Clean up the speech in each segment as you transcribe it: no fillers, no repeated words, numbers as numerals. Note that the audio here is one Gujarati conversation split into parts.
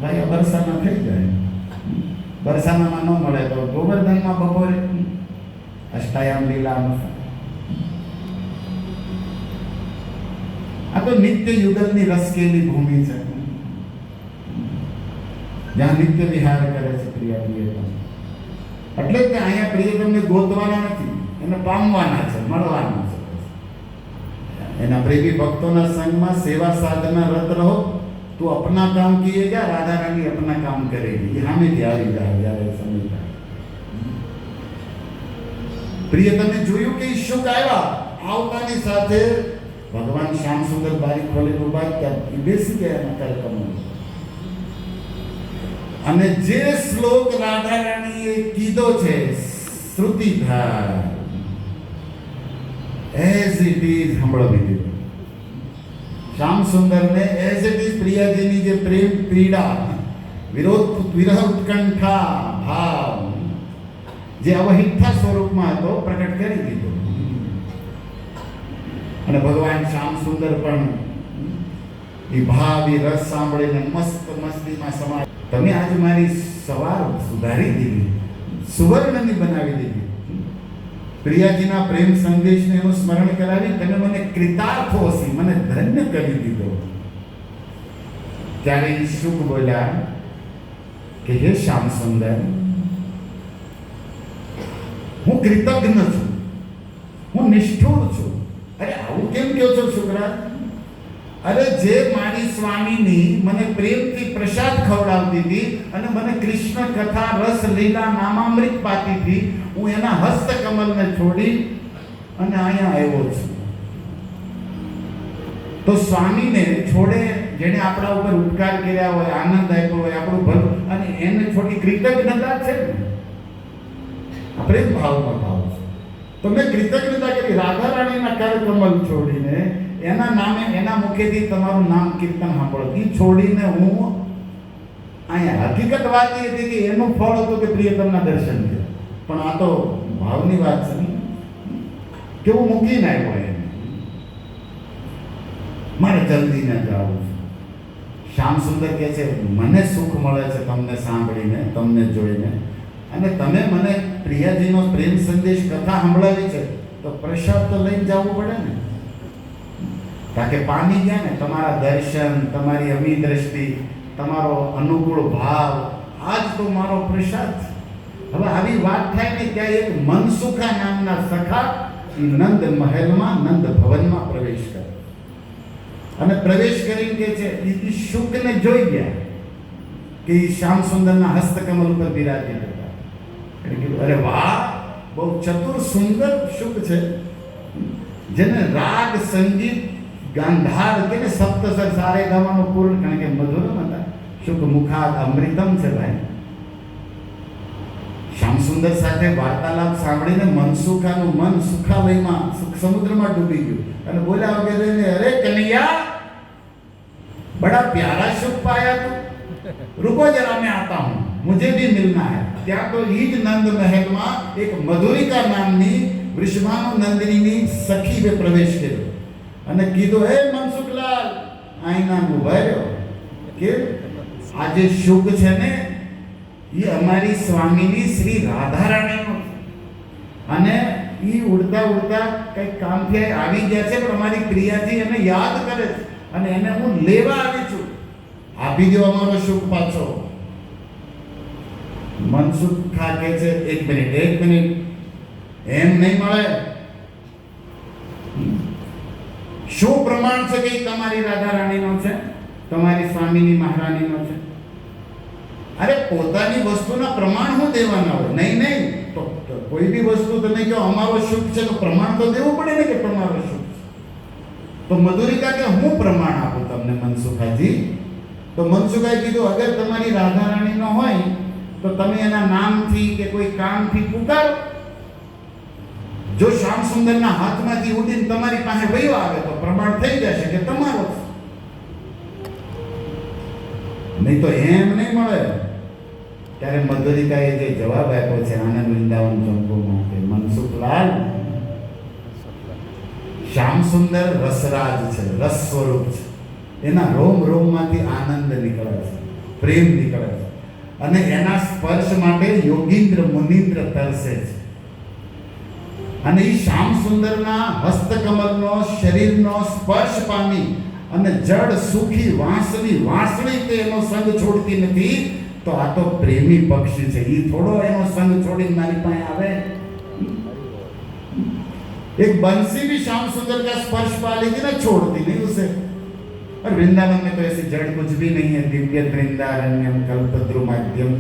ભાઈ બરસાના થઈ જાય, બરસાનામાં ન મળે તો ગોવર્ધનમાં બપોરે અષ્ટાયામ લીલા અનુસાર. આ તો નિત્ય યુગલની રસકેલી ભૂમિ છે, જ્યાં નિત્ય વિહાર કરે છે પ્રિયા પ્રિયતમ. એટલે કે અહીંયા પ્રિયતમને ગોતવાના નથી, એને પામવાના છે, મળવાના છે. એના પ્રેમી ભક્તોના સંગમાં સેવા સાધના રત રહો. તું अपना काम किए जा, राधा रानी अपना काम करेगी. हमें આવી જાય જ્યારે સમય થાય. પ્રિયતમે જોયું કે શુક આવ્યા, આવતાની સાથે ભગવાન શ્યામ સુંદર બારી ખોલી ઉભા ત્યાં બેસી ગયા એના કાર્યક્રમમાં. અને જે શ્લોક રાધા રાણીએ કીધો છે શ્રુતિધાર એઝ ઇટ ઇઝ સાંભળવી દીધો. શ્યામ સુંદરને એઝ ઇટ ઇઝ પ્રિયાજીની જે પ્રેમ પીડા, વિરહ ઉત્કંઠા ભાવ જે અવહિઠ્ઠા સ્વરૂપમાં હતો પ્રકટ કરી દીધો. અને ભગવાન શ્યામ સુંદર પણ એ ભાવ એ રસ સાંભળીને મસ્ત મસ્તીમાં સમાય. તમે આજ મારી સવાર સુધારી દીધી, સુવર્ણની બનાવી દીધી. પ્રિયાજીના પ્રેમ સંદેશને હું સ્મરણ કરાવી તમે મને કૃતાર્થોસી, મને ધન્ય કરી દીધો. ત્યારે શુક બોલ્યા કે હે શ્યામ સુંદર, હું કૃતજ્ઞ છું, હું નિષ્ઠુર છું. અરે આવું કેમ કહો છો શુકરાજ? અરે જે મારી સ્વામીની મને પ્રેમથી પ્રસાદ ખવડાવતી હતી અને મને કૃષ્ણ કથા રસ લીલા નામામૃત પાતી હતી, હું એના હસ્તકમલને છોડી અને અહીંયા આવ્યો છું. તો સ્વામીને છોડે, જેને આપણા ઉપર ઉપકાર કર્યા હોય, આનંદ આપ્યો હોય, આપણું ભલું, અને એને છોડી કૃતજ્ઞતા છે ને, પ્રેમ ભાવનો ભાવ છે. તો મેં કૃતજ્ઞતા કરી, રાધા રાણીના કરકમલ છોડીને એના નામે, એના મુખેથી તમારું નામ કીર્તન સાંભળો, એ છોડીને હું અહીંયા. હકીકત વાત એ હતી કે એનું ફળ હતું કે પ્રિયતમના દર્શન થયા, પણ આ તો ભાવની વાત છે ને, કેવું મૂકીને આવ્યો એને. મારે જલ્દી ન જવું છે. શ્યામ સુંદર કહે છે મને સુખ મળે છે તમને સાંભળીને, તમને જોઈને, અને તમે મને પ્રિયાજીનો પ્રેમ સંદેશ કથા સંભળાવી છે, તો પ્રસાદ તો લઈને જવું પડે ને. કારણ કે પામી ગયા ને તમારા દર્શન, તમારી અમી દ્રષ્ટિ, તમારો અનુકૂળ ભાવ, આજ તો મારો પ્રસાદ. હવે આવી વાત થાય ને ત્યાં એક મનસુખા નામના સખા નંદ મહેલમાં, નંદ ભવનમાં પ્રવેશ કરે. અને પ્રવેશ કરીને કે છે એ શુકને જોઈ ગયા કે એ શ્યામ સુંદરના હસ્તકમલ ઉપર બિરાજી હતા. એટલે કીધું અરે વાહ, બહુ ચતુર સુંદર શુક છે, જેને રાગ સંગીત ગાંધાર કે સપ્તસર સારે ગાવાનું પૂર્ણ, કારણ કે મધુરમ હતા. શુક મુખાદ અમૃતમ છે ભાઈ. શ્યામ સુંદર સાથે વાર્તાલાપ સાંભળીને મનસુખાનું મન સુખાલયમાં, સુખ સમુદ્રમાં ડૂબી ગયું અને બોલ્યા વગેરે અરે કનૈયા, બડા પ્યારા શુક પાયા તું, रुको जरा मैं आता हूं, मुझे भी मिलना है. ત્યાં તો ઈ જ નંદ મહેલમાં એક મધુરિકા નામની વૃષભાનુ નંદિનીની સખીએ પ્રવેશ કર્યો અને કીધું હે મનસુખલાલ, આઈના ઉભા રહ્યો કે આ જે શુક છે ને એ અમારી સ્વામીની શ્રી રાધા રાણીનો છે, અને એ ઉડતા ઉડતા કંઈક કામથી આવી ગયા છે, પણ અમારી પ્રિયાજી એને યાદ કરે છે અને એને હું લેવા આવી છું, આપી દો અમારો શુક પાછો. મનસુખા કહે છે એક મિનિટ, એમ નહીં મળે. શું પ્રમાણ છે કે તમારી રાધા રાણીનો છે, તમારી સ્વામીની મહારાણીનો છે? અરે પોતાની વસ્તુના પ્રમાણ હું દેવાના હોય? નહીં, તો કોઈ બી વસ્તુ તમે કહો અમારો શુક છે તો પ્રમાણ તો દેવું પડે ને કે તમારો શુક છે. તો મધુરિકા કે હું પ્રમાણ આપું તમને મનસુખાજી? તો મનસુખાએ કીધું અગર તમારી રાધા રાણીનો હોય તો તમે એના નામથી કે કોઈ કામથી પુકારો. જો શ્યામ સુંદરના હાથમાંથી ઉડીને તમારી પાસે વયો આવે તો પ્રમાણ થઈ જશે કે તમારો, નહીં તો એમ નહીં મળે. ત્યારે મધુરિકાએ જે જવાબ આપ્યો છે આનંદ વૃંદાવન ચંપુમાં કે મનસુખલાલ, શ્યામ સુંદર રસરાજ છે, રસ સ્વરૂપ છે, એના રોમ રોમમાંથી આનંદ નીકળે છે. પ્રેમ નીકળે છે અને એના સ્પર્શ માટે યોગીન્દ્ર મુનિન્દ્ર તરસે છે. અને એ શ્યામ સુંદરના હસ્તકમલનો શરીરનો સ્પર્શ પામી અને જડ સુખી વાંસળી તે એનો સંગ છોડતી નથી. તો આ તો પ્રેમી પક્ષી છે. એ થોડો એનો સંગ છોડીને મારી પાસે આવે. एक बंसी भी श्याम सुंदर का स्पर्श पा लेगी ना, छोड़ती नहीं उसे. और वृंदावन में तो ऐसी जड़ कुछ भी नहीं है. दिव्य वृंदारण्यम कल्पद्रुमाद्यम.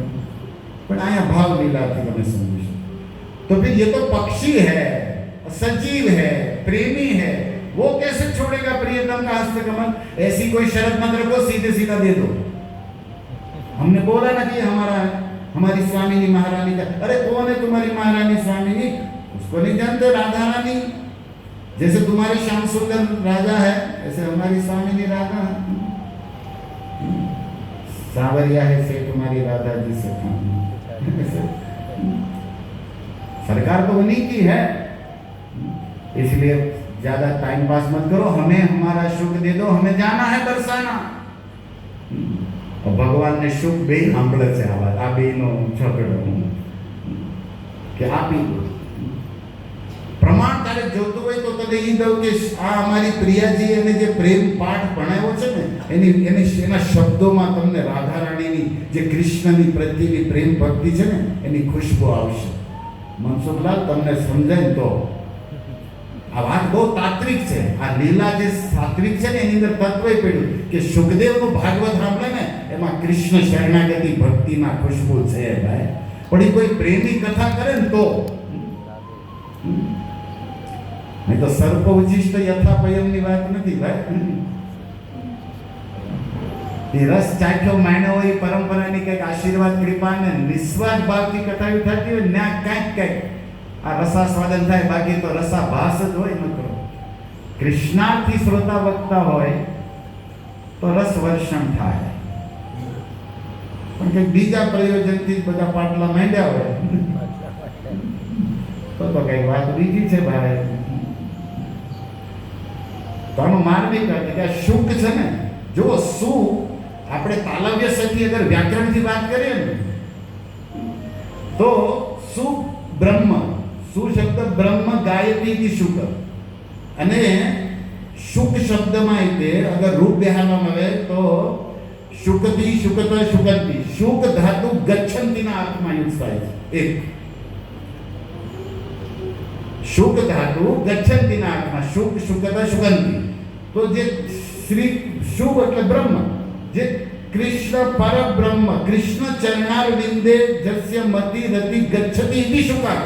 पर आया भाव लीला थी हमें समझ. तो फिर ये तो पक्षी है, सजीव है, प्रेमी है, वो कैसे छोड़ेगा प्रियतम का हस्तकमल? ऐसी कोई शरत मत रखो, सीधे सीधा दे दो. हमने बोला ना कि हमारी स्वामिनी महारानी का. अरे कौन है तुम्हारी महारानी स्वामिनी? उसको नहीं जानते. राधा रानी जैसे तुम्हारे श्याम सुंदर राजा है, ऐसे हमारी स्वामिनी राधा. सावरिया है से तुम्हारी राधा जी से. सरकार तो उन्हीं की है. इसलिए ज्यादा टाइम पास मत करो. हमें हमारा सुख दे दो. हमें जाना है बरसाना. और भगवान ने सुख बे सांभळे છે. આ બેનો ઝઘડો કે આપી દો. પ્રમાણ તારે જોતું હોય તો તને એ દઉં કે આ અમારી પ્રિયાજી એને જે પ્રેમ પાઠ ભણાવ્યો છે ને, એના શબ્દોમાં તમને રાધા રાણીની જે કૃષ્ણની પ્રત્યેની પ્રેમ ભક્તિ છે ને, એની ખુશ્બુ આવશે. મનસુખલાલ તમને સમજાય તો આ વાત બહુ તાત્વિક છે. આ લીલા જે સાત્વિક છે ને, એની અંદર તત્વ પડ્યું કે સુખદેવનું ભાગવત સાંભળે ને, એમાં કૃષ્ણ શરણાગતિ ભક્તિના ખુશ્બુ છે ભાઈ. પણ એ કોઈ પ્રેમી કથા કરે ને તો नहीं तो सर्प उचिष्ट यथापयमની વાત નથી ભાઈ. એ રસ ચાખ્યો માણ્યો હોય પરંપરાની કંઈક આશીર્વાદ કૃપા ને નિસ્વાર્થ ભાવથી કથા થતી હોય ને, કંઈક આ રસાસ્વાદન થાય. બાકી તો રસાભાસ જ હોય. ન કરો કૃષ્ણાર્થી શ્રોતા વક્તા હોય તો રસ વર્ષણ થાય. પણ કંઈક બીજા પ્રયોજનથી જ બધા પાટલા માંડ્યા હોય તો કઈ વાત બીજી છે ભાઈ. તો આનું માર્મિક કે શુક છે ને, જો સુ આપણે તાલવ્ય સથી અગર વ્યાકરણથી વાત કરીએ ને તો સુ બ્રહ્મ, સુ શબ્દ બ્રહ્મ ગાયત્રીથી શુક. અને શુક શબ્દમાં તે અગર રૂપ બેહારવામાં આવે તો શુકતી શુકત શુકંતી. શુક ધાતુ ગચ્છંતીના અર્થમાં યુક્ત થાય છે. એક शुक धातु गच्छन्ति ना आत्मा. शुक शुकता शुकंती. तो जे श्री शुक એટલે બ્રહ્મ, જે કૃષ્ણ પરબ્રહ્મ કૃષ્ણ ચરણારવિંદે જસ્ય મતિ રતિ ગચ્છતિ ઇતિ શુકા.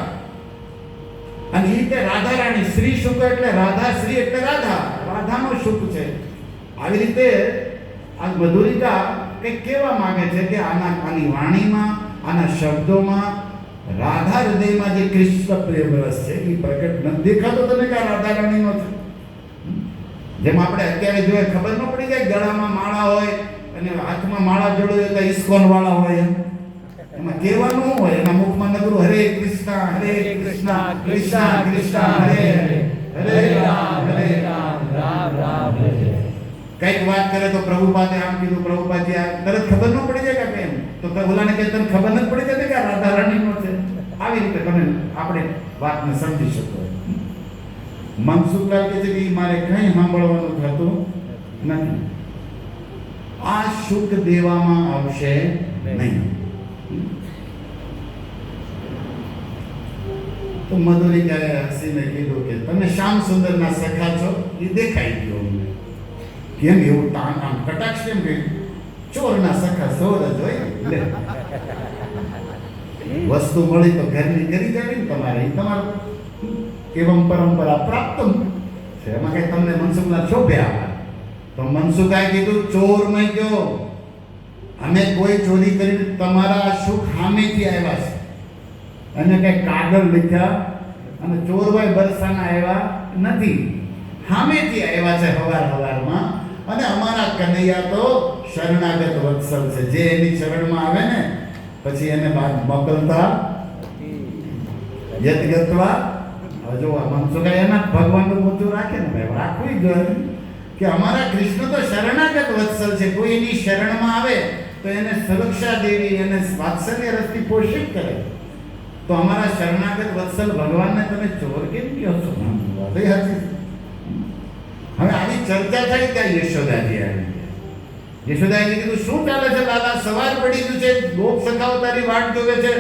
અને ઈ તે રાધા રાણી શ્રી શુક એટલે રાધા, શ્રી એટલે રાધા, રાધાનો શુક છે. આવી રીતે આ મધુરિકા કંઈક કહેવા માંગે છે કે આની વાણીમાં, આના શબ્દોમાં રાધા હૃદયમાં જે કૃષ્ણ પ્રેમ રસ છે એ પ્રકટ નથી દેખાતો તને કે રાધા રાણીનો છે. જેમ આપણે અત્યારે જોઈએ ખબર ન પડી જાય ગળામાં માળા હોય અને હાથમાં માળા જોડો એટલે ઇસ્કોન વાળા હોય. એમાં કહેવાનું હોય, એના મુખમાં નગરું હરે કૃષ્ણ કૃષ્ણ કૃષ્ણ હરે હરે હરે રામ રામ રામ હરે. કઈક વાત કરે તો પ્રભુપાદે આમ કીધું, પ્રભુપાદે આ, તરત ખબર ન પડી જાય કે એમ. તો ઓલાને કે તને ખબર નથી પડી જતી કે રાધા રાણીનો છે. આવી રીતે તમે આપણે વાતને સમજી શકો. મનસુખલાલ કહે છે કે મારે કંઈ સાંભળવાનું થતું નથી. આ શુક દેવામાં આવશે નહીં. તો મધુરિકાએ હસીને કીધું કે તમે શ્યામ સુંદરના સખા છો, એ દેખાઈ ગયો અમને. કેમ એવું તાન આમ કટાક્ષ કેમ કે ચોરના સખા સોર જ હોય. વસ્તુ મળી તો ઘરની કરી જાવી ને તમારે, એ તમારું એવમ પરંપરા પ્રાપ્ત છે. એમાં કઈ તમને મનસુખલાલ શોભ્યા. તો મનસુખાએ કીધું ચોર નહીં ગયો, અમે કોઈ ચોરી કરી તમારા સુખ સામેથી આવ્યા છે. અને કઈ કાગળ લખ્યા અને ચોરભાઈ બરસાના આવ્યા નથી, સામેથી આવ્યા છે હવારમાં. અને અમારા કનૈયા તો શરણાગત વત્સલ છે. જે એની શરણમાં આવે ને પછી એને મોકલતા યત ગત્વા. જો મનસુખાએ એના ભગવાનનું ઊંચું રાખે ને ભાઈ, રાખવું જોઈએ કે અમારા કૃષ્ણ તો શરણાગત વત્સલ છે. કોઈ એની શરણમાં આવે તો તો એને સુરક્ષા દેવી, એને વાત્સલ્ય રસથી પોષિત કરે. તો અમારા શરણાગત વત્સલ ભગવાનને તમે ચોર કેમ કહો છો? વાત હતી. હવે આવી ચર્ચા થઈ ત્યાં યશોદાજી આવી. યશોદાજી કીધું, શું ચાલે છે લાલા? સવાર પડી ગયું છે, ગોપ સખાઓ તારી વાટ જોવે છે.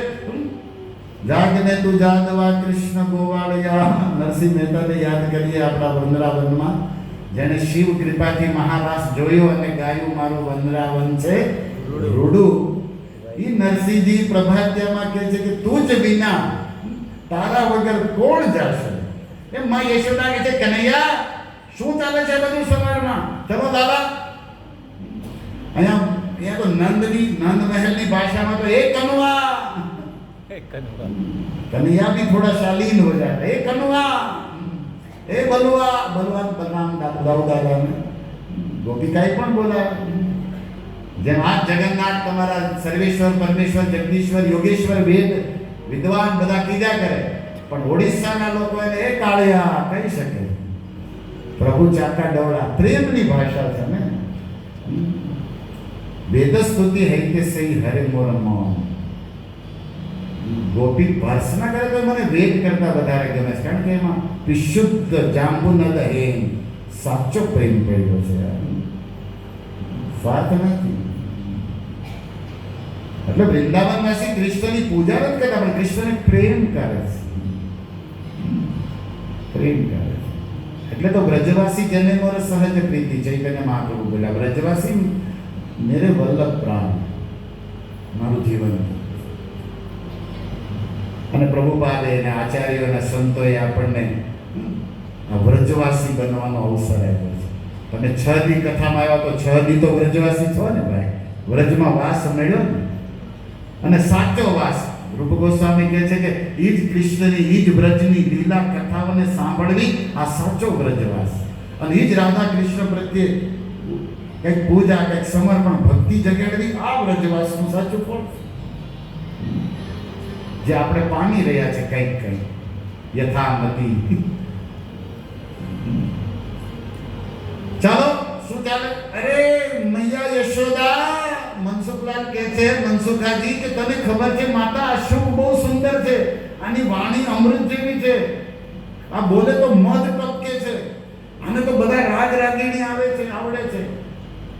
જાગને તું જાદવા કૃષ્ણ ગોવાળિયા. નરસિંહ મહેતાને યાદ કરીએ આપણા વંદરાવનમાં, જેને શિવ કૃપાથી મહારાસ જોયો અને ગાયું મારું વંદરાવન છે રૂડું. ઈ નરસિંહજી પ્રભાત્યામાં કહે છે કે તું જ વિના તારા વગર કોણ જશે? એમ માં યશોદા કહે છે, કનૈયા શું ચાલે છે બધું સવારમાં? ચલો દાદા. અહીંયા તો નંદ મહેલની ભાષામાં તો એ કનુઆ, कन्हैया भी थोड़ा शालीन हो जाता है. कनुआ, ए बलुआ, बलुआ बलराम दाऊ दादा ने गोपिकाई पण बोला. જેમ આ જગન્નાથ તમારા સર્વેશ્વર, પરમેશ્વર, જગદીશ્વર, યોગેશ્વર, વેદ વિદ્વાન બધા કીધા કરે, પણ ઓડિશાના લોકો એને એ કાળિયા કહી શકે. પ્રભુ ચાકા ડવડા પ્રેમની ભાષા છે ને. વેદ સ્તુતિ હૈતે સહી હરે મોર મૌન. ગોપી ભર્સના કરે તો મને વેદ કરતા વધારે ગમે છે, કારણ કે એમાં વિશુદ્ધ જાંબુનદ હેમ સાચો પ્રેમ પડ્યો છે. સ્વાર્થ નથી. એટલે વૃંદાવનવાસી કૃષ્ણની પૂજા નથી કરતા, પણ કૃષ્ણને પ્રેમ કરે છે. પ્રેમ કરે છે. એટલે તો વ્રજવાસી જને મોર સહજ પ્રીતિ. ચૈતન્ય મહાપ્રભુ બોલ્યા, વ્રજવાસી મેરે વલ્લભ પ્રાણ, મારું જીવન. અને પ્રભુપાદે અને આચાર્યો અને સંતોએ આપણને વ્રજવાસી બનવાનો અવસર આપ્યો છે. તમે 6 દી કથામાં આવ્યા તો 6 દી તો વ્રજવાસી છો ને ભાઈ. વ્રજમાં વાસ મળ્યો ને, અને સાચો વાસ. રૂપ ગોસ્વામી કહે છે કે ઈ જ કૃષ્ણની, ઈ જ વ્રજની લીલા કથાઓને સાંભળવી આ સાચો વ્રજવાસ. અને ઈ જ રાધા કૃષ્ણ પ્રત્યે કંઈક પૂજા, કંઈક સમર્પણ, ભક્તિ જગાડવી, આ વ્રજવાસનું સાચું ફળ જે આપણે પામી રહ્યા છે કંઈક યથામતી. ચાલો, શું ચાલે? અરે મૈયા યશોદા, મનસુખલાલ કહે છે, મનસુખાજી કે તને ખબર છે માતા અશુભ બહુ સુંદર છે, આની વાણી અમૃત જેવી છે, આ બોલે તો મધ ટપકે છે, આને તો બધા રાગ રાગીણી આવડે છે.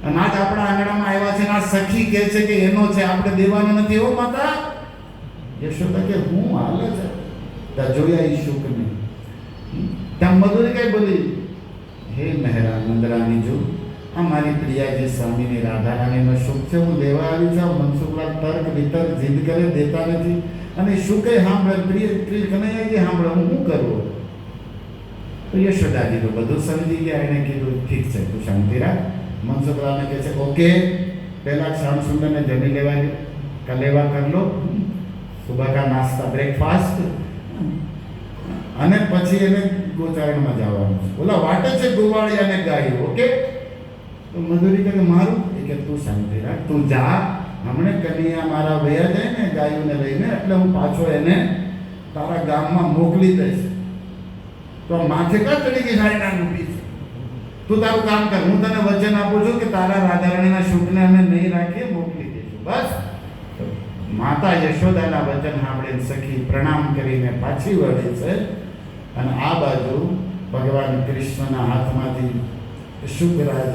અને આજ આપણા આંગણામાં આવ્યા છે, આ સખી કહે છે કે એનો છે, આપણે દેવાનો નથી. હો માતા. યશોદા કે હું હાલે છે? ત્યાં જોયા ઈ શુકને. ત્યાં મધુરી કઈ બોલી, હે મહેરા નંદરાની જો, આ મારી પ્રિયાજી સ્વામીની રાધારાણીનો શુક છે, હું લેવા આવી છું. મનસુખલાલ તર્ક વિતર્ક જીદ કરે, દેતા નથી. અને શુકે સાંભળે, પ્રિય કનૈયાજી સાંભળે, હું શું કરવું? તો યશોદાજી તો બધું સમજી ગયા. એને કીધું ઠીક છે, તું શાંતિ રાખ. મનસુખલાલને કહે છે ઓકે, પહેલા શ્યામ સુંદરને જમી લેવા કર લો, સુબહ કા નાસ્તા, બ્રેકફાસ્ટ, અને પછી એને ગોચારણમાં જવાનું છે. ઓલા વાટે છે ગોવાળી અને ગાયું. ઓકે. તો મધુરી કહે મારું, એ કે તું શાંતિ રાખ, તું જા. હમણે કનૈયા મારા વયા જાય ને ગાયોને લઈને, એટલે હું પાછો એને તારા ગામમાં મોકલી દઈશ. તો માથે કા ચડી ગઈ સારી ઊભી છે. તું તારું કામ કર, હું તને વચન આપું છું કે તારા રાધારાણીના શુકને અમે નહીં રાખીએ, મોકલી દઈશું. બસ. માતા યશોદાના વચન સાંભળીને સખી પ્રણામ કરીને પાછી વળી છે. અને આ બાજુ ભગવાન કૃષ્ણના હાથમાંથી શુકરાજ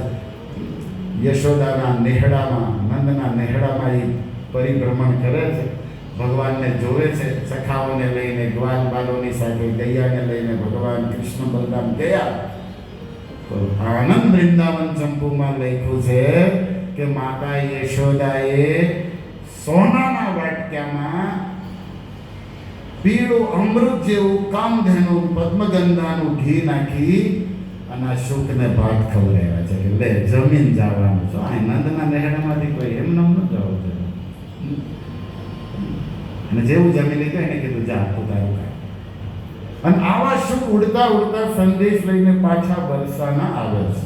યશોદાના નેહડામાં, નંદના નેહડામાં એ પરિભ્રમણ કરે છે. ભગવાનને જોવે છે. સખાઓને લઈને, ગ્વાલ બાલોની સાથે, ગૈયાને લઈને ભગવાન કૃષ્ણ બલરામ ગયા. તો આનંદ વૃંદાવન ચંપુમાં લખ્યું છે કે માતા યશોદાએ સોનાના વાટક્યામાં પીળું અમૃત જેવું કામધેનું પદ્મગંધાનું ઘી નાખી અને આ શુકને ભાત ખવડાવ્યા છે કે લે જમીન જવાનું છો. આ નંદના નહેડામાંથી કોઈ એમ નામ ન જવું છે. અને જેવું જમી લીધું એને કીધું જા તું તારું કામ. અને આવા શુક ઉડતા ઉડતા સંદેશ લઈને પાછા બરસાના આવે છે.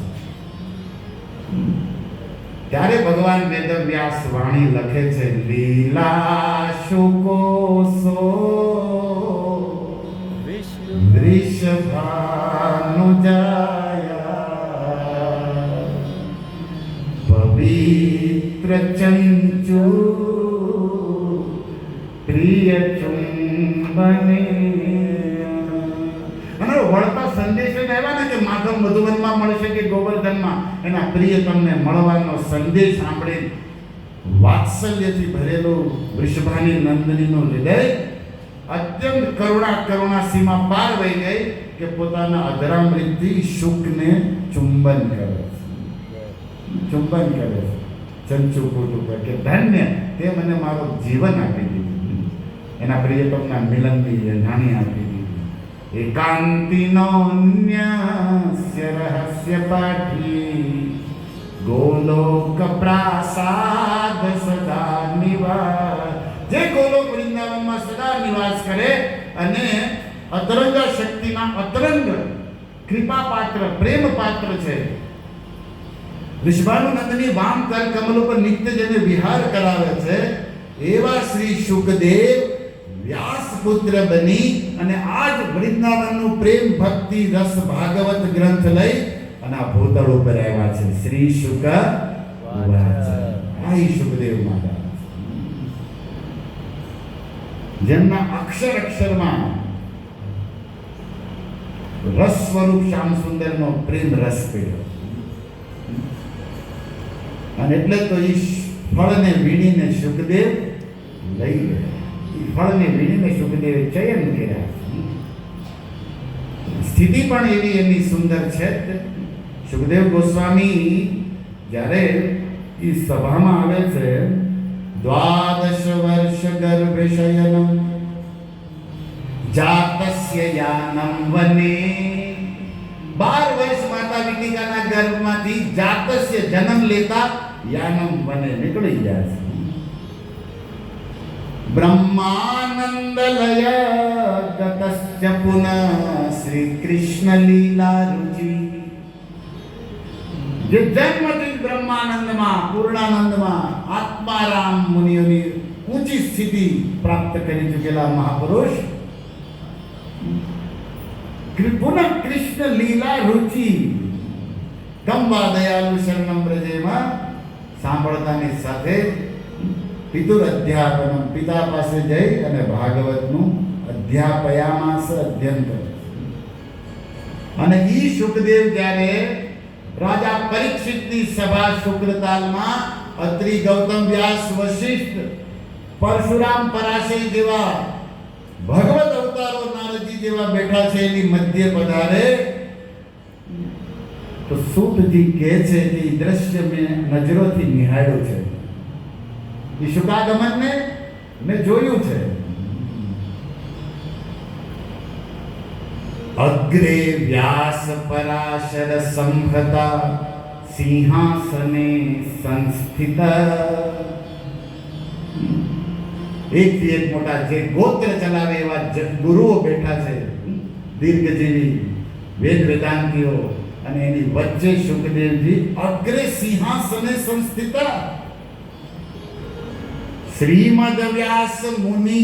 ત્યારે ભગવાન વેદવ્યાસ વાણી લખે છે, લીલા શુકો સો વૃષભાનુજાયા પવિત્ર ચંચ પ્રિય ચુંબને. અને વળતા સંદેશ આવ્યા ને કે માધવ મધુવનમાં મળશે કે ગોવર્ધનમાં, એના પ્રિય તમને મળવાનો સંદેશ સાંભળી વાત્સલ્યથી ભરેલું વૃષભાની નંદનીનું હૃદય અત્યંત કરુણા સીમા પાર વહી ગઈ કે પોતાના અધરામૃતથી શુકને ચુંબન કરે છે. ચંચુ કુટુ કે ધન્ય તે મને મારું જીવન આપી દીધું, એના પ્રિયતમના મિલનની જાણી આપી દીધી. એકાંતિનો ન્યાસ્ય રહસ્ય પાઠી ગોલોક પ્રાસાદ સદા નિવાસ. જે ગોલોક વૃંદાવનમાં સદા નિવાસ કરે અને અતરંગ શક્તિના અતરંગ કૃપા પાત્ર પ્રેમ પાત્ર છે. વૃષભાનુનંદની વામ કર કમલ ઉપર નિત્ય જેને વિહાર કરાવે છે એવા શ્રી શુકદેવ વ્યાસ પુત્ર બની અને આજ વૃંદાવનનું પ્રેમ ભક્તિ રસ ભાગવત ગ્રંથ લઈ અને આ ભૂતળ ઉપર આવ્યા છે. શ્રી શુક આ શુકદેવ મહારાજ જેમના અક્ષરમાં રસ સ્વરૂપ શ્યામ સુંદરનો પ્રેમ રસ પીડ્યો. અને એટલે તો એ ફળને વીણીને શુકદેવ લઈ ગયા. એ ફળને વીણીને શુકદેવે ચયન કર્યા. સ્થિતિ પણ એવી એની સુંદર છે. સુખદેવ ગોસ્વામી જ્યારે એ સભામાં આવે છે, 12 વર્ષ ગર્ભ શયનમ જાતસ્ય યાનમ વને. 12 વર્ષ માતા વિતિકાના ગર્ભમાંથી જાતસ્ય જન્મ લેતા યાનમ વને નીકળી ગયા છે. બ્રહ્માનંદ લય ગતસ્ય પુનઃ શ્રી કૃષ્ણ લીલા રુચિ. જે જન્મથી બ્રહ્માનંદમાં પૂર્ણાનંદમાં આત્મારામ મુનિઓની ઊંચી સ્થિતિ પ્રાપ્ત કરી ચૂકેલા મહાપુરુષ પુનઃ કૃષ્ણ લીલા રુચિ કંબા દયાલુ શરણમ બ્રજેમાં સાંભળતાની સાથે પિતુર અધ્યાપન પિતા પાસે જઈ અને ભાગવતનું અધ્યાપયામાસ અધ્યયન કરે. અને ઈ શુકદેવ જ્યારે રાજા પરીક્ષિતની સભા શુક્રતાલમાં અત્રિ ગૌતમ વ્યાસ વશિષ્ઠ પરશુરામ પરાશર જેવા ભગવત અવતારો નારદજી જેવા બેઠા છે એની મધ્ય પધારે તો સૂતજી કહે છે કે એ દ્રશ્ય મેં નજરોથી નિહાળ્યું છે. એ શુકાગમનને મેં જોયું છે. અગ્રે વ્યાસ પરાશર સંહતા સિંહાસને સંસ્થિત. એકથી એક મોટા જે ગોત્ર ચલાવે એવા ગુરુઓ બેઠા છે, દીર્ઘજીવી વેદ વેદાંતિઓ, અને એની વચ્ચે શુકદેવજી અગ્રે સિંહાસને સંસ્થિત. શ્રીમદ વ્યાસ મુનિ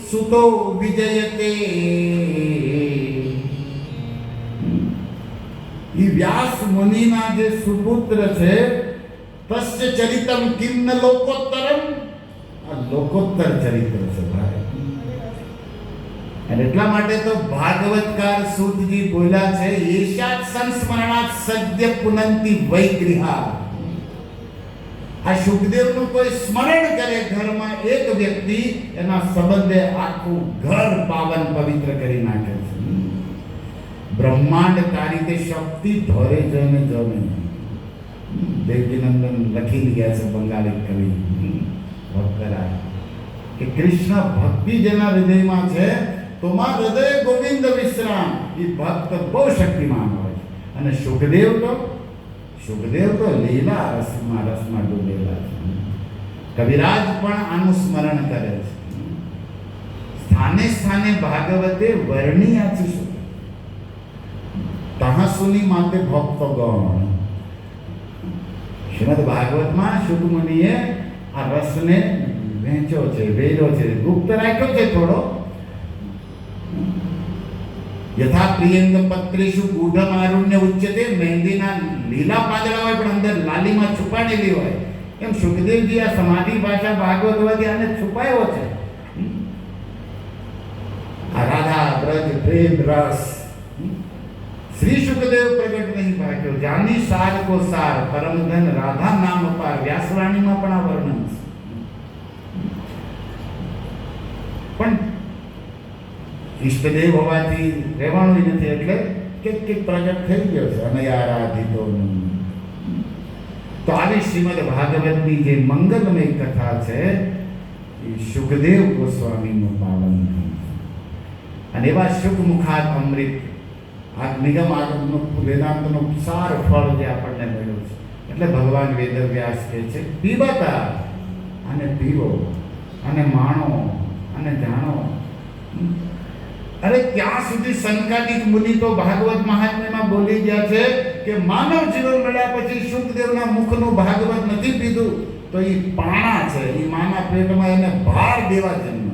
સુતો વિજયતે. ઈ વ્યાસ મુનિના જે સુપુત્ર છે તસ્ય ચરિતમ કિમ ન લોકોત્તરમ. આ લોકોત્તર ચરિત્ર છે ભાઈ. અને એટલા માટે તો ભાગવતકાર સૂતજી બોલ્યા છે, એશાત સંસ્મરણાત સદ્ય પુનંતિ વૈગૃહા. આ શુકદેવનું કોઈ સ્મરણ કરે ઘરમાં એક વ્યક્તિ, એના સંબંધે આખું ઘર પાવન પવિત્ર કરી નાખે છે. બ્રહ્માંડ કારિતે શક્તિ ધોરે જમે જમે. દેવજીનંદન લખી ગયા છે બંગાળી કવિ ભક્તરાય કે કૃષ્ણ ભક્તિ જેના હૃદયમાં છે તોમાં હૃદય ગોવિંદ વિશ્રામ. એ ભક્ત બહુ શક્તિમાન હોય છે. અને શુકદેવ તો લીલા રસમાં ડૂબેલા છે. કવિરાજ પણ આનું સ્મરણ કરે છે. સ્થાને સ્થાને ભાગવતે વર્ણિયા છે. તહાં સુની માતે ભક્તગણ. શ્રીમદ ભાગવતમાં શુક મુનિએ આ રસને વેચ્યો છે, વેર્યો છે, ગુપ્ત રાખ્યો છે થોડો. યથા પ્રિયંગ પત્રેષુ ગૂઢમ આરુણ્ય ઉચ્યતે. મહેંદીના લીલા પાંદડા હોય પણ અંદર લાલીમાં છુપાડેલી હોય એમ સુખદેવજી આ સમાધિ ભાષા ભાગવત હોવાથી આને છુપાયો છે. આ રાધા બ્રજ પ્રેમ રસ શ્રી સુખદેવ પ્રગટ નહીં ભાગ્યો, જાની સાર કો સાર પરમ ધન રાધા નામ અપાર. વ્યાસવાણીમાં પણ આ વર્ણન છે. પણ ઈષ્ટદેવ હોવાથી રહેવાનું નથી એટલે કે પ્રગટ થઈ ગયો છે અને આરાધિતો. તો આવી શ્રીમદ ભાગવતની જે મંગલમય કથા છે એ સુખદેવ ગોસ્વામીનું પાવન થયું અને એવા સુખ મુખાત અમૃત આ નિગમ આગમનો વેદાંતનો સાર ફળ જે આપણને મળ્યું છે. એટલે ભગવાન વેદવ્યાસ કહે છે પીબતા અને પીવો અને માણો અને જાણો. અરે ત્યાં સુધી સંકાદિક મુનિ તો ભાગવત મહાત્મ્યમાં બોલી ગયા છે કે માનવ જીવન મળ્યા પછી સુખદેવના મુખનું ભાગવત નથી પીધું તો એ પાણા છે, એ માના પેટમાં એને ભાર દેવા જન્મ.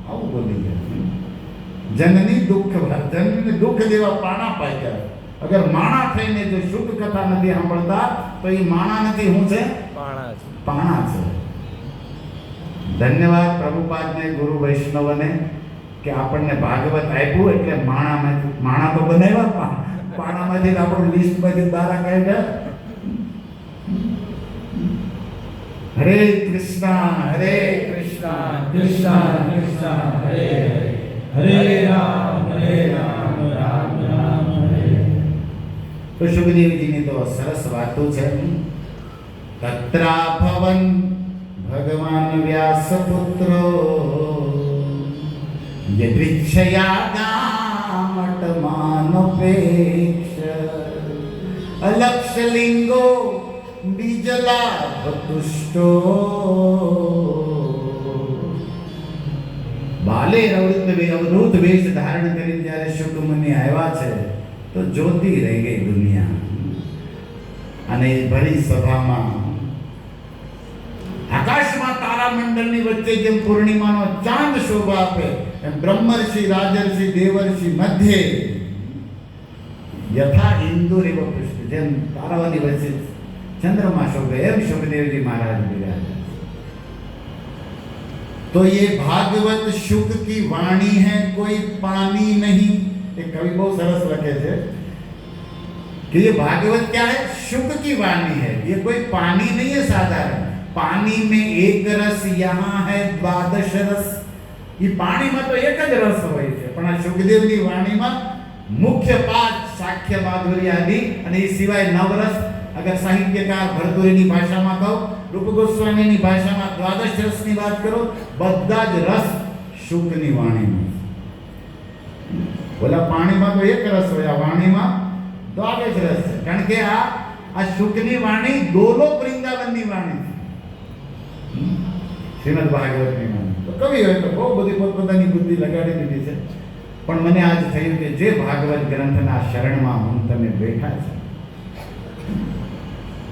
આવું બોલી ગયા. જનની જનની દુઃખ દેવા પાણા પાક્યા. અગર માણા થઈને જો શુદ્ધ કથા નથી સાંભળતા તો એ માણા નથી, શું છે? પાણા છે. ધન્યવાદ પ્રભુપાદને, ગુરુ વૈષ્ણવને કે આપણને ભાગવત આપ્યું એટલે માણા તો બનાવ્યા, પાણામાંથી આપણું લિસ્ટમાંથી બારા કાઢ્યા. હરે કૃષ્ણ હરે કૃષ્ણ કૃષ્ણ કૃષ્ણ હરે હરે રામ રામ રામ હરે. તો સુખદેવજીની તો સરસ વાતો છે. તત્રા ભવન ભગવાન વ્યાસ પુત્રો યદૃક્ષયાગામટમાનોપેક્ષ અલક્ષલિંગો બીજલાભતુષ્ટો. બાલે અવધૂત વેશ ધારણ કરી જ્યારે શુકમુનિ આવ્યા છે તો જોતી રહી ગઈ દુનિયા. અને ભરી સભામાં આકાશમાં તારામંડળની વચ્ચે જેમ પૂર્ણિમાનો ચાંદ શોભા આપે એમ બ્રહ્મર્ષિ રાજર્ષિ દેવર્ષિ મધ્યે યથા ઇન્દુરેવ પુષ્પ જેમ તારાઓની વચ્ચે ચંદ્રમા શોભે એમ સુખદેવજી મહારાજ બિરાજે. तो ये भागवत शुक की वाणी है, कोई पानी नहीं. एक कवि बहुत सरस लगे थे कि ये भागवत क्या है? शुक की वाणी है. ये कोई पानी नहीं है साधारण. पानी में एक रस, यहाँ है 12 रस. ये पानी में तो एक જ રસ હોય છે પણ આ સુખદેવની વાણીમાં મુખ્ય 5 સાખ્ય માધુર્ય આદિ અને એ સિવાય 9 રસ. અગર સાહિત્યકાર ભરતુરીની ભાષામાં કહો, રૂપ ગોસ્વામીની ભાષામાં 12 રસની વાત કરો, બધા જ રસ શુકની વાણીમાં. બોલા પાણીમાં તો એક રસ હોય, આ વાણીમાં 12 રસ છે. કારણ કે આ શુકની વાણી ગોલોક વૃંદાવનની વાણી છે, શ્રીમદ ભાગવતની વાણી. તો કવિ હોય તો બહુ બધી પોતપોતાની બુદ્ધિ લગાડી દીધી છે. પણ મને આજ થયું કે જે ભાગવત ગ્રંથના શરણમાં હું તમે બેઠા છે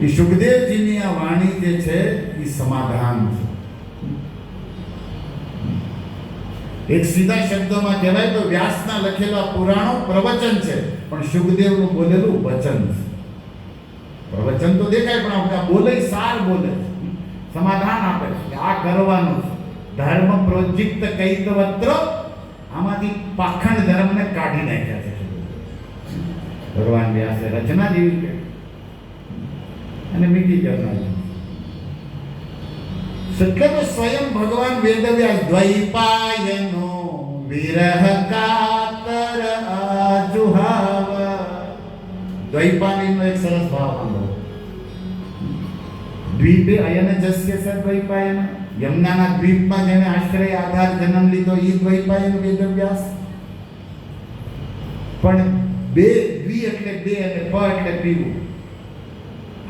એ સુખદેવજીની આ વાણી જે છે એ સમાધાન છે. એક સીધા શબ્દોમાં કહેવાય તો વ્યાસના લખેલા પુરાણો પ્રવચન છે પણ સુખદેવનું બોલેલું વચન છે. પ્રવચન તો દેખાય પણ આપણે બોલે સાર બોલે, સમાધાન આપે છે. આ કરવાનું છે. ધર્મ પ્રોજિક્ત કૈતવત્ર, આમાંથી પાખંડ ધર્મને કાઢી નાખ્યા છે ભગવાન વ્યાસે. રચના જેવી કે અને મીઠી જનારી. એટલે તો સ્વયં ભગવાન વેદવ્યાસ દ્વૈપાયનો વિરહ કાતર આજુહાવ. દ્વૈપાયનનો એક સરસ ભાવ આંધો. દ્વીપે અયન જસ્ય સ દ્વૈપાયન. યમુનાના દ્વીપમાં જેને આશ્રય આધાર જન્મ લીધો એ દ્વૈપાયન વેદવ્યાસ. પણ બે દ્વિ એટલે બે અને પ એટલે પીવું.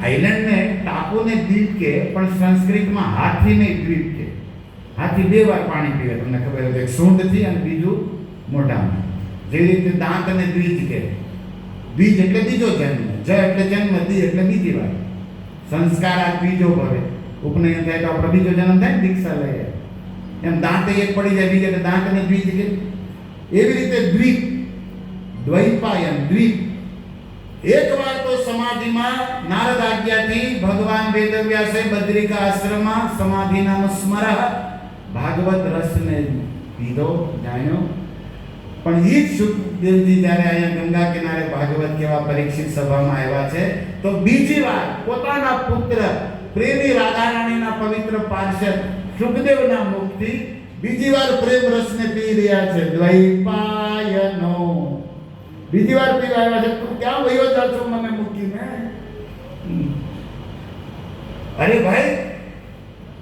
આઈલેન્ડ ને ટાપુને દ્વીપ કે પણ સંસ્કૃતમાં હાથીને દ્વીપ કે. હાથી 2 વાર પાણી પીવે, તમને ખબર હોય. એક સૂંઢથી અને બીજું મોઢામાં. જેવી રીતે દાંતને દ્વિજ કે. દ્વિજ એટલે બીજો જન્મ, જ એટલે જન્મ, દી એટલે બીજી વાર. સંસ્કાર આ બીજો ભવે. ઉપનયન થાય તો આપણો બીજો જન્મ થાય, દીક્ષા લઈએ. એમ દાંતે એક પડી જાય બીજે એટલે દાંતને દ્વિજ કે. એવી રીતે દ્વીપ, દ્વૈપાયન દ્વીપ એકવાર તો સમાધિમાં નારદ આજ્ઞાથી ભગવાન વેદવ્યાસે બદ્રિકા આશ્રમમાં સમાધિના સ્મરહ ભાગવત રસને પીધો જાણ્યો. પણ એ જ સુખદેવજી જ્યારે અહીંયા ગંગા કિનારે ભાગવત કેવા પરીક્ષિત સભામાં આવ્યા છે તો બીજી વાર પોતાના પુત્ર પ્રેમી રાધારાણીના પવિત્ર પાર્ષદ સુખદેવના મુખથી બીજી વાર પ્રેમ રસને પી રહ્યા છે. દ્વૈપાયનો બીજી વાર પીવા આવ્યા છે. તું ક્યાં વયો જા છો મને મૂકીને? અરે ભાઈ,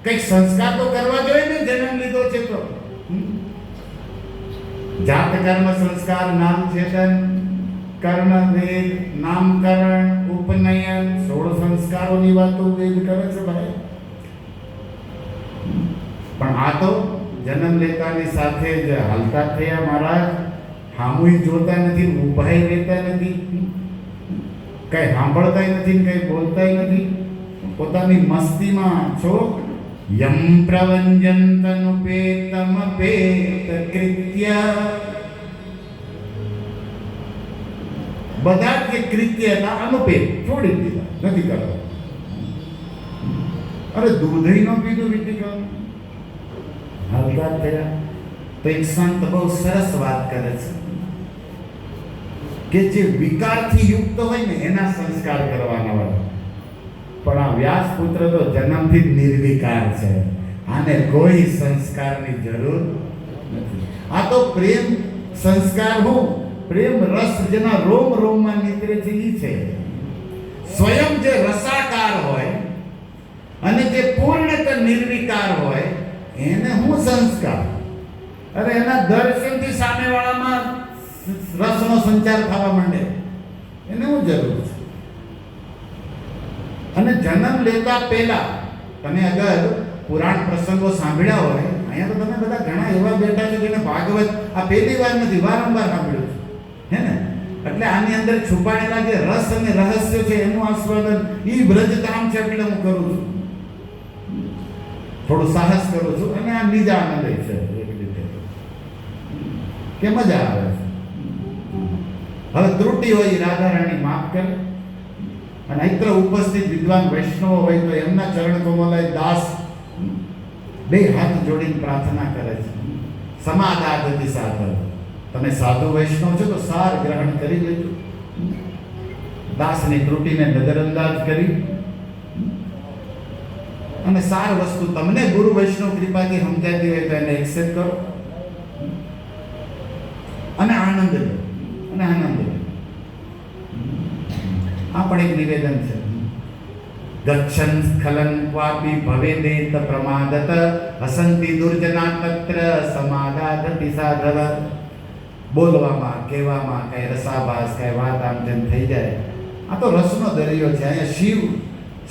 કઈક સંસ્કાર તો કરવા જોઈએ ને, જન્મ લીધો છે તો. જાત કર્મ સંસ્કાર નામ ચેતન કર્ણ વેદ નામકરણ ઉપનયન 16 સંસ્કારોની વાતો વેદ કરે છે ભાઈ. પણ આ તો જન્મ લેતાની સાથે જ હાલતા થયા મહારાજ. હામુય જોતા નથી, ઉભાઈ રહેતા નથી, કઈ સાંભળતા નથી, કઈ બોલતા નથી, પોતાની મસ્તીમાં છો. યમ પ્રવંજંતનુપેતમ પેત કૃત્ય, બધા જે કૃત્ય હતા અનુપેત છોડી દીધા, નથી કરવા. અરે દૂધ ન પીધું વિધિકરણ હાલતા થયા. તો એક સંત બહુ સરસ વાત કરે છે કે જે વિકારથી યુક્ત હોય ને એના સંસ્કાર કરવાના હોય. પણ આ વ્યાસપુત્ર તો જન્મથી જ નિર્વિકાર છે, આને કોઈ સંસ્કારની જરૂર નથી. આ તો પ્રેમ સંસ્કાર હું પ્રેમ રસ જેના રોમ રોમમાં નીકળે છે એ છે. સ્વયં જે રસાકાર હોય અને જે પૂર્ણત નિર્વિકાર હોય એને હું સંસ્કાર. અરે એના દર્શનથી સામેવાળામાં રસનો સંચાર થવા માંડે, એને હું જરૂર છે. અને જન્મ લેતા પહેલા તમે અગર પુરાણ પ્રસંગો સાંભળ્યા હોય, અહીંયા તો તમે બધા ઘણા એવા બેઠા છો જેને ભાગવત આ પહેલી વાર નથી, વારંવાર સાંભળ્યું છે, હે ને? એટલે આની અંદર છુપાયેલા જે રસ અને રહસ્ય છે એનું આસ્વાદન ઈ વ્રજધામ છે એટલે હું કરું છું, થોડું સાહસ કરું છું અને આ નિજ આનંદ છે એક રીતે કે મજા આવે છે. હવે ત્રુટિ હોય રાધારાણી માફ કરે. અને અહીં ઉપસ્થિત વિદ્વાન વૈષ્ણવ હોય તો એમના ચરણ કમલાય દાસ બે હાથ જોડીને પ્રાર્થના કરે છે. સમાદાદતિ સાધન. તમે સાધુ વૈષ્ણવ છો તો સાર ગ્રહણ કરી લેજો. દાસની ત્રુટિને નજરઅંદાજ કરી અને સાર વસ્તુ તમને ગુરુ વૈષ્ણવ કૃપાથી સમજાતી હોય તો એને એક્સેપ્ટ કરો અને આનંદ લો અને આનંદ લો. આ પણ એક નિવેદન છે. ગચ્છન સ્ખલન ક્વાપી ભવેદેત પ્રમાદત હસંતિ દુર્જના તત્ર સમાદાદતિ સાધવ. બોલવામાં કહેવામાં કઈ રસાભાસ કઈ વાત આમ તેમ થઈ જાય. આ તો રસનો દરિયો છે. અહીંયા શિવ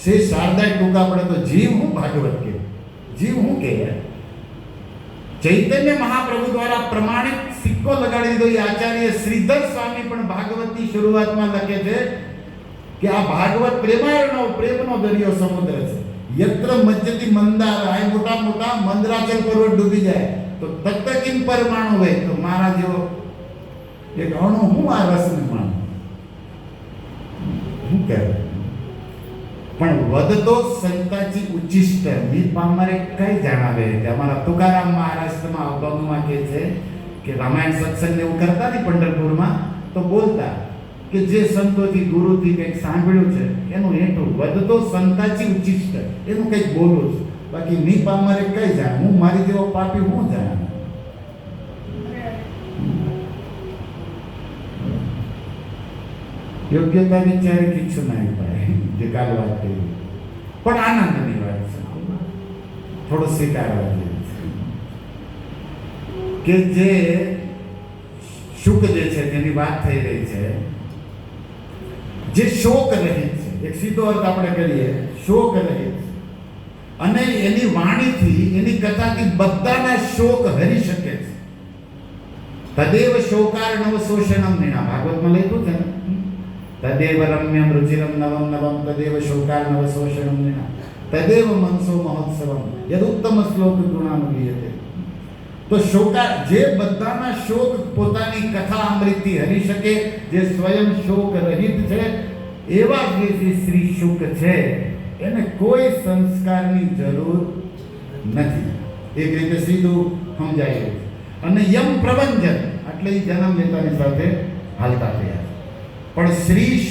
શ્રી શારદાય ટૂંકા પડે તો જીવ હું ભાગવત કે જીવ હું કે ચૈતન્ય મહાપ્રભુ દ્વારા પ્રમાણિત સિક્કો લગાડી દીધો. એ આચાર્ય શ્રીધર સ્વામી પણ ભાગવતની શરૂઆતમાં લખે છે કે આ ભાગવત પ્રેમનો દરિયો સમુદ્ર છે. યત્ર મજ્જતિ મંદાર, આ મોટા મોટા મંદરાચલ પર્વત ડૂબી જાય તો તત્તકિન પરમાણુ હોય તો મારા જેવો એક અણુ હું આ રસને માનું હું કહે. પણ વધતો સંતાજી ઉચ્ચિષ્ટ મી પામરે કઈ જણાવે કે અમારા તુકારામ મહારાષ્ટ્રમાં અવગમમાં કહે છે કે રામાયણ સત્સંગ એવું કરતા ને પંઢરપુરમાં તો બોલતા કે જે સંતોથી ગુરુથી કંઈક સાંભળ્યું છે એનું હેઠું વધતો સંતાજી ઉચ્ચિષ્ટ એનું કંઈક બોલું છું. બાકી મી પામરે કઈ જાણ, હું મારી જેવો પાપી હું જાણ. યોગ્યતા વિચારે કીધું નહીં ભાઈ જે કાલ વાત કરી. પણ આનંદની વાત છે, થોડું સ્વીકારવા જેવું છે કે જે શુક જે છે તેની વાત થઈ રહી છે, જે શોક રહિત છે. એક સીધો અર્થ આપણે કરીએ શોક રહિત, અને એની વાણીથી એની કથાથી બધાના શોક હરી શકે છે. તદેવ શોકાર્ણવ શોષણમ નિણા ભાગવતમાં લખ્યું છે ને, તદેવ રમ્યમ રુચિરમ નવમ નવમ તદેવ શોકાર્ણવ શોષણમ નિણા તદેવ મનસો મહોત્સવમ યદુત્તમ શ્લોક ગુણાનુગીયતે. તો શોકા જે બધાના શોક પોતાની કથા અમૃતથી હરી શકે, જે સ્વયં શોક રહિત છે, એવા જે શ્રી શુક છે એને કોઈ સંસ્કારની જરૂર નથી. એક રીતે સીધું સમજાય. અને યમ પ્રબંધન એટલે જન્મ લેતાની સાથે હાલતા થયા. પણ શ્રી